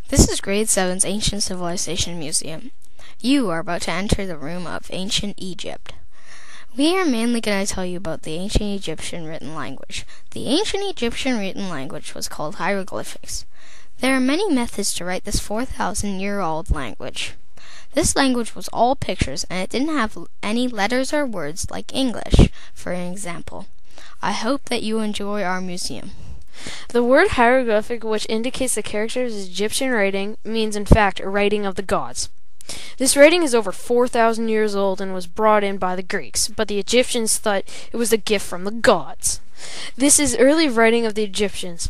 This is Grade 7's Ancient Civilization Museum. You are about to enter the room of ancient Egypt. We are mainly going to tell you about the ancient Egyptian written language. The ancient Egyptian written language was called hieroglyphics. There are many methods to write this 4,000-year-old language. This language was all pictures, and it didn't have any letters or words like English, for example. I hope that you enjoy our museum. The word hieroglyphic, which indicates the characters of Egyptian writing, means in fact a writing of the gods. This writing is over 4,000 years old and was brought in by the Greeks, but the Egyptians thought it was a gift from the gods. This is early writing of the Egyptians.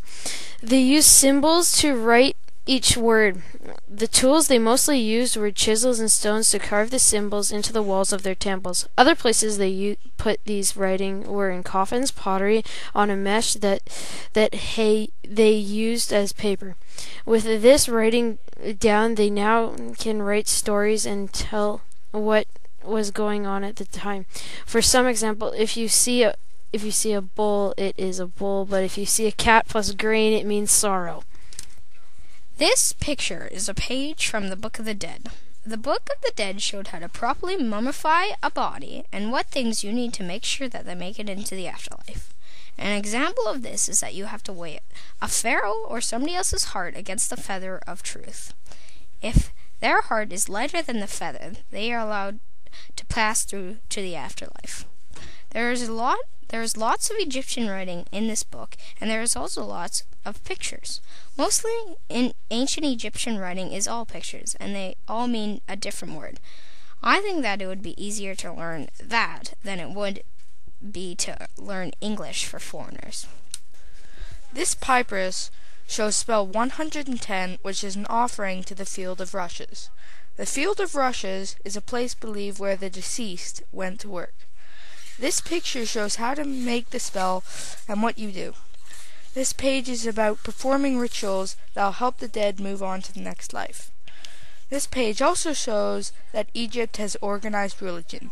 They used symbols to write each word. The tools they mostly used were chisels and stones to carve the symbols into the walls of their temples. Other places they put these writing were in coffins, pottery, on a mesh that they used as paper. With this writing down, they now can write stories and tell what was going on at the time. For some example, if you see a bull, it is a bull, but if you see a cat plus grain, it means sorrow. This picture is a page from the Book of the Dead. The Book of the Dead showed how to properly mummify a body and what things you need to make sure that they make it into the afterlife. An example of this is that you have to weigh a pharaoh or somebody else's heart against the feather of truth. If their heart is lighter than the feather, they are allowed to pass through to the afterlife. There is lots of Egyptian writing in this book, and there is also lots of pictures. Mostly in ancient Egyptian writing is all pictures, and they all mean a different word. I think that it would be easier to learn that than it would be to learn English for foreigners. This papyrus shows spell 110, which is an offering to the Field of Rushes. The Field of Rushes is a place believed where the deceased went to work. This picture shows how to make the spell and what you do. This page is about performing rituals that will help the dead move on to the next life. This page also shows that Egypt has organized religion.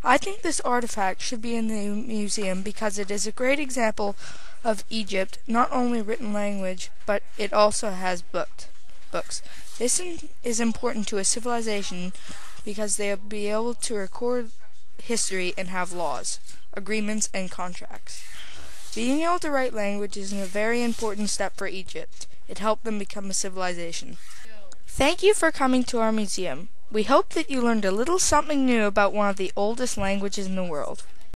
I think this artifact should be in the museum because it is a great example of Egypt, not only written language, but it also has books. This is important to a civilization because they will be able to record history and have laws, agreements, and contracts. Being able to write language is a very important step for Egypt. It helped them become a civilization. Thank you for coming to our museum. We hope that you learned a little something new about one of the oldest languages in the world.